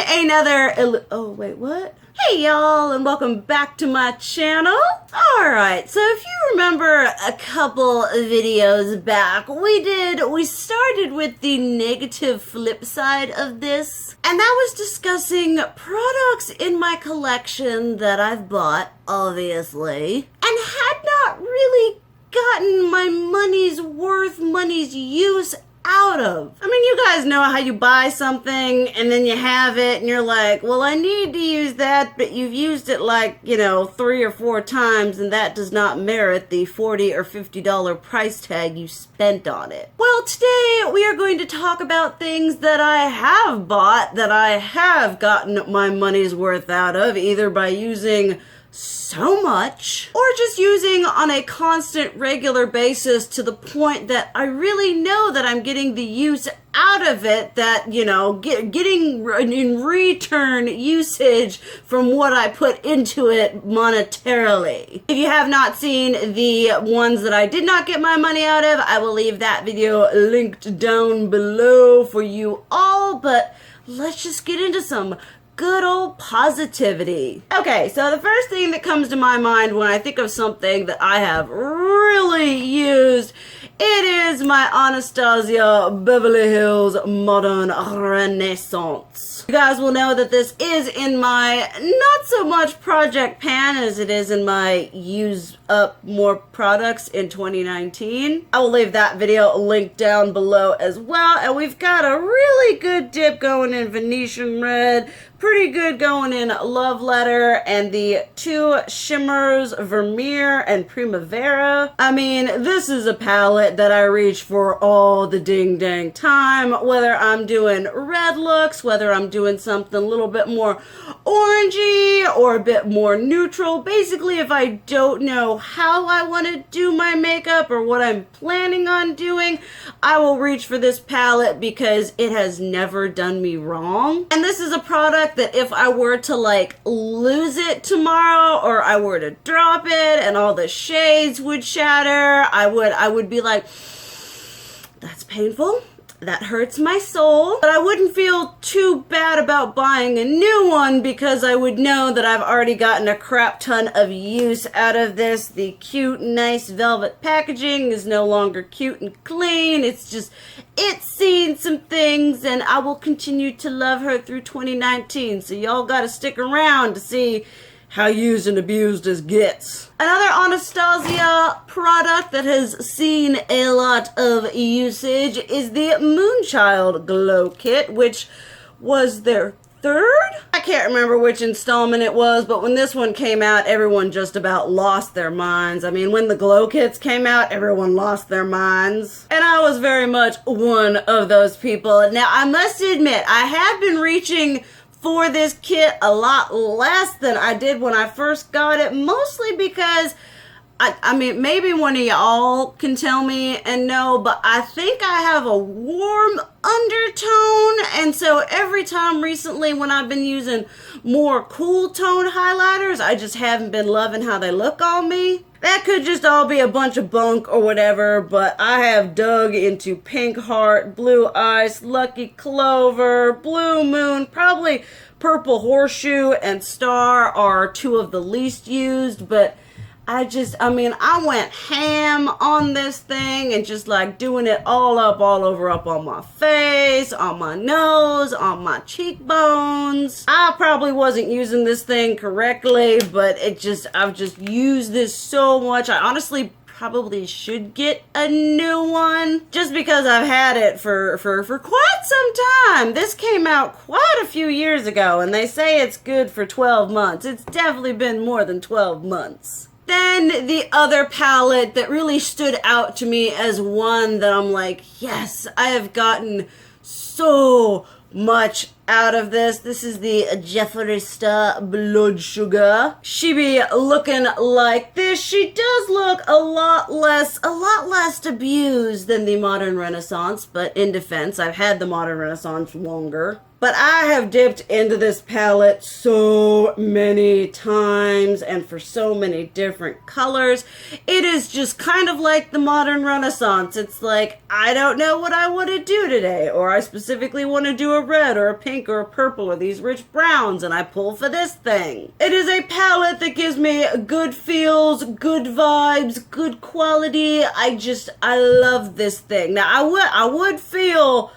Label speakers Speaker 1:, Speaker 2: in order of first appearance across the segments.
Speaker 1: another, oh wait, what? Hey y'all, and welcome back to my channel. Alright, so if you remember a couple videos back, we started with the negative flip side of this, and that was discussing products in my collection that I've bought, obviously, and had not really gotten my money's worth, money's use out of. I mean, you guys know how you buy something and then you have it and you're like, well, I need to use that, but you've used it like, 3 or 4 times and that does not merit the $40 or $50 price tag you spent on it. Well, today we are going to talk about things that I have bought that I have gotten my money's worth out of, either by using so much or just using on a constant regular basis to the point that I really know that I'm getting the use out of it, that getting in return usage from what I put into it monetarily. If you have not seen the ones that I did not get my money out of, I will leave that video linked down below for you all, but let's just get into some good old positivity. Okay, so the first thing that comes to my mind when I think of something that I have really used, it is my Anastasia Beverly Hills Modern Renaissance. You guys will know that this is in my not so much project pan as it is in my use up more products in 2019. I will leave that video linked down below as well. And we've got a really good dip going in Venetian Red, pretty good going in Love Letter, and the 2 shimmers, Vermeer and Primavera. I mean, this is a palette that I reach for all the ding dang time, whether I'm doing red looks, whether I'm doing something a little bit more orangey or a bit more neutral. Basically, if I don't know how I want to do my makeup or what I'm planning on doing, I will reach for this palette because it has never done me wrong. And this is a product that if I were to lose it tomorrow, or I were to drop it and all the shades would shatter, I would be like, that's painful. That hurts my soul. But I wouldn't feel too bad about buying a new one because I would know that I've already gotten a crap ton of use out of this. The cute, nice velvet packaging is no longer cute and clean. It's seen some things, and I will continue to love her through 2019. So y'all gotta stick around to see how used and abused this gets. Another Anastasia product that has seen a lot of usage is the Moonchild Glow Kit, which was their 3rd? I can't remember which installment it was, but when this one came out, everyone just about lost their minds. I mean, when the Glow Kits came out, everyone lost their minds. And I was very much one of those people. Now, I must admit, I have been reaching for this kit a lot less than I did when I first got it, mostly because I mean, maybe one of y'all can tell me and know, but I think I have a warm undertone, and so every time recently when I've been using more cool tone highlighters, I just haven't been loving how they look on me. That could just all be a bunch of bunk or whatever, but I have dug into Pink Heart, Blue Ice, Lucky Clover, Blue Moon, probably Purple Horseshoe and Star are 2 of the least used, but I went ham on this thing and just doing it all over up on my face, on my nose, on my cheekbones. I probably wasn't using this thing correctly, but I've just used this so much. I honestly probably should get a new one just because I've had it for quite some time. This came out quite a few years ago and they say it's good for 12 months. It's definitely been more than 12 months. Then the other palette that really stood out to me as one that I'm like, yes, I have gotten so much out of this. This is the Jeffree Blood Sugar. She be looking like this. She does look a lot less abused than the Modern Renaissance, but in defense, I've had the Modern Renaissance longer. but I have dipped into this palette so many times and for so many different colors. It is just kind of like the modern Renaissance. It's like, I don't know what I want to do today, or I specifically want to do a red or a pink or a purple or these rich browns, and I pull for this thing. It is a palette that gives me good feels, good vibes, good quality. I love this thing. Now, I would feel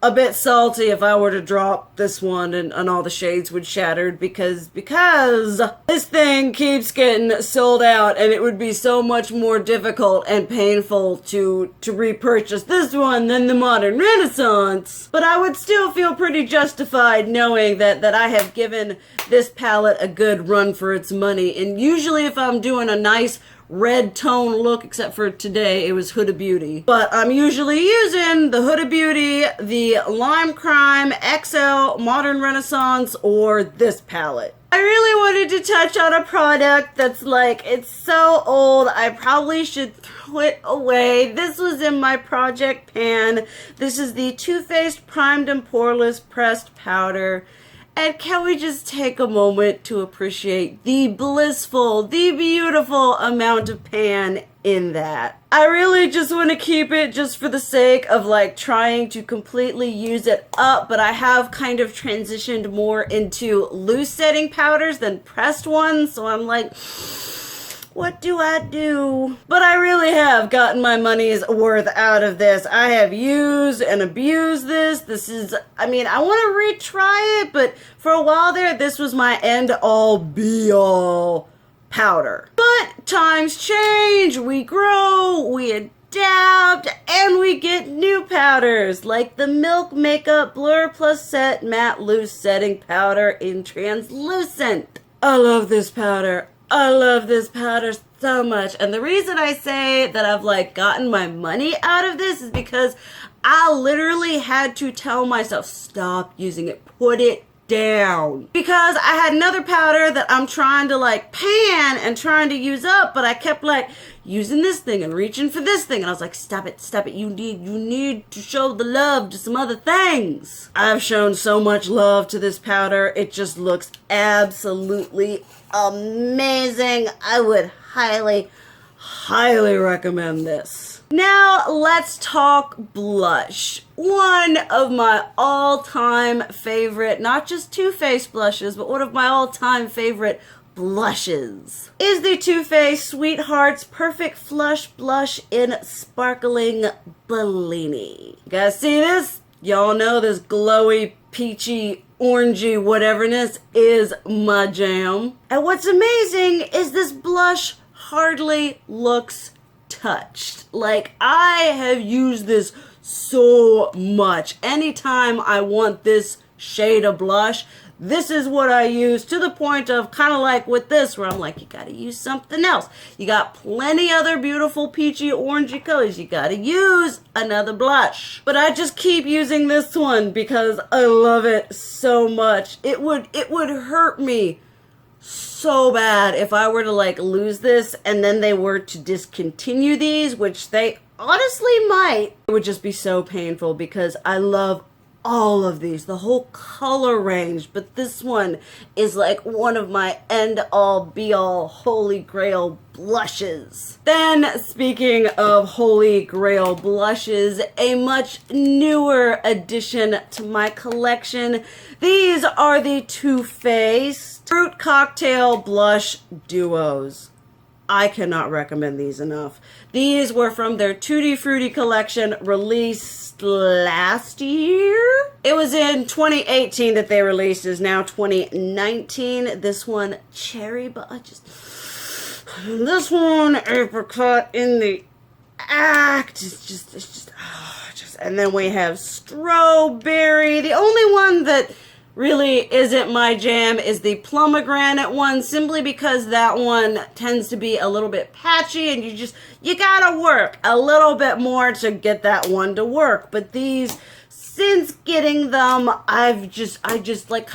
Speaker 1: a bit salty if I were to drop this one and all the shades would shattered because this thing keeps getting sold out, and it would be so much more difficult and painful to repurchase this one than the modern Renaissance. But I would still feel pretty justified knowing that I have given this palette a good run for its money. And usually if I'm doing a nice red tone look, except for today it was Huda Beauty, but I'm usually using the Huda Beauty, the Lime Crime XL Modern Renaissance, or this palette. I really wanted to touch on a product that's like, it's so old I probably should throw it away. This was in my project pan. This is the Too Faced Primed and Poreless Pressed Powder. And can we just take a moment to appreciate the blissful, the beautiful amount of pan in that? I really just want to keep it just for the sake of like trying to completely use it up, but I have kind of transitioned more into loose setting powders than pressed ones, so I'm like, what do I do? But I really have gotten my money's worth out of this. I have used and abused this. This is, I mean, I want to retry it, but for a while there, this was my end-all be-all powder. But times change, we grow, we adapt, and we get new powders, like the Milk Makeup Blur Plus Set Matte Loose Setting Powder in Translucent. I love this powder. I love this powder so much. And the reason I say that I've like gotten my money out of this is because I literally had to tell myself, stop using it, put it down. Because I had another powder that I'm trying to like pan and trying to use up, but I kept like using this thing and reaching for this thing, and I was like, stop it, you need to show the love to some other things. I've shown so much love to this powder. It just looks absolutely amazing. I would highly recommend this. Now let's talk blush. One of my all-time favorite, not just Too Faced blushes, but one of my all-time favorite blushes is the Too Faced Sweethearts Perfect Flush Blush in Sparkling Bellini. You guys see this? Y'all know this glowy, peachy, orangey whateverness is my jam. And what's amazing is this blush hardly looks touched. Like, I have used this so much. Anytime I want this shade of blush, this is what I use, to the point of kind of like with this, where I'm like, you gotta use something else. You got plenty other beautiful peachy orangey colors. You gotta use another blush. But I just keep using this one because I love it so much. It would hurt me so bad if I were to like lose this and then they were to discontinue these, which they honestly might. It would just be so painful because I love all of these, the whole color range, but this one is like one of my end-all be-all holy grail blushes. Then, speaking of holy grail blushes, a much newer addition to my collection, these are the Too Faced Fruit Cocktail Blush Duos. I cannot recommend these enough. These were from their Tutti Frutti collection, released last year. It was in 2018 that they released. It is now 2019. This one, cherry, but this one, apricot in the act. It's just, and then we have strawberry. The only one that really isn't my jam is the pomegranate one, simply because that one tends to be a little bit patchy and you gotta work a little bit more to get that one to work. But these, since getting them, I just like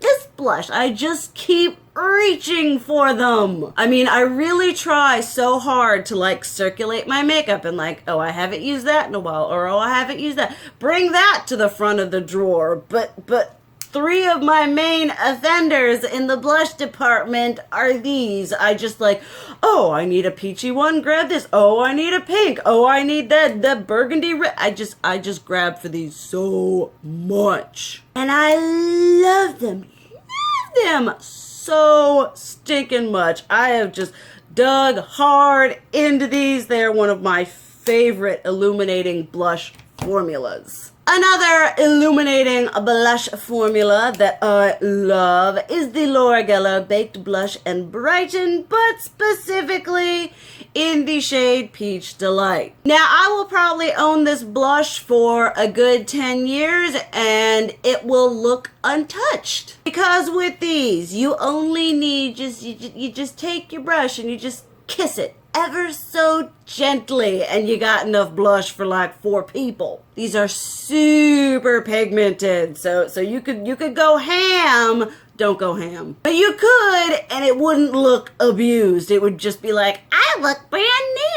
Speaker 1: this blush. I just keep reaching for them. I mean, I really try so hard to like circulate my makeup and like, oh, I haven't used that in a while, or oh, I haven't used that. Bring that to the front of the drawer. But three of my main offenders in the blush department are these. I just like, oh, I need a peachy one, grab this. Oh, I need a pink. Oh, I need that burgundy red. I just grab for these so much. And I love them. Love them so stinking much. I have just dug hard into these. They're one of my favorite illuminating blush formulas. Another illuminating blush formula that I love is the Laura Geller Baked Blush and Brighten, but specifically in the shade Peach Delight. Now, I will probably own this blush for a good 10 years and it will look untouched. Because with these, you only need you just take your brush and you just kiss it ever so gently and you got enough blush for like 4 people. These are super pigmented, so you could go ham. Don't go ham. But you could, and it wouldn't look abused. It would just be like, I look brand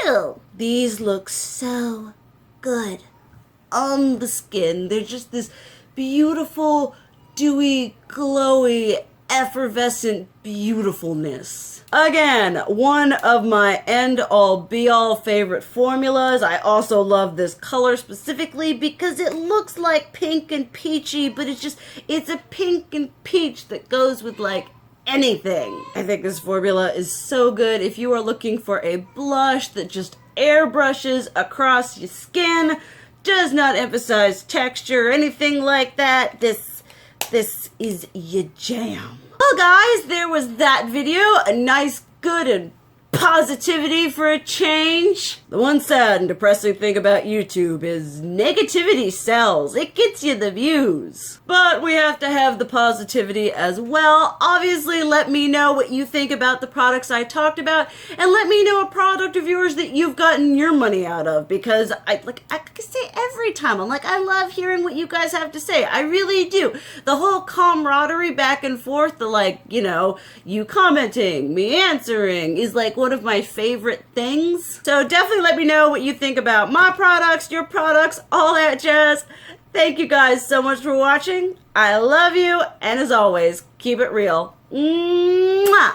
Speaker 1: new. These look so good on the skin. They're just this beautiful, dewy, glowy, effervescent beautifulness. Again, one of my end-all be-all favorite formulas. I also love this color specifically because it looks like pink and peachy, but it's a pink and peach that goes with like anything. I think this formula is so good if you are looking for a blush that just airbrushes across your skin, does not emphasize texture or anything like that. This is your jam. Well, guys, there was that video. A nice, good, and positivity for a change. The one sad and depressing thing about YouTube is negativity sells. It gets you the views. But we have to have the positivity as well. Obviously, let me know what you think about the products I talked about, and let me know a product of yours that you've gotten your money out of, because I say every time, I'm like, I love hearing what you guys have to say. I really do. The whole camaraderie back and forth, the like, you know, you commenting, me answering, is like one of my favorite things. So definitely let me know what you think about my products, your products, all that jazz. Thank you guys so much for watching. I love you, and as always, keep it real. Mwah!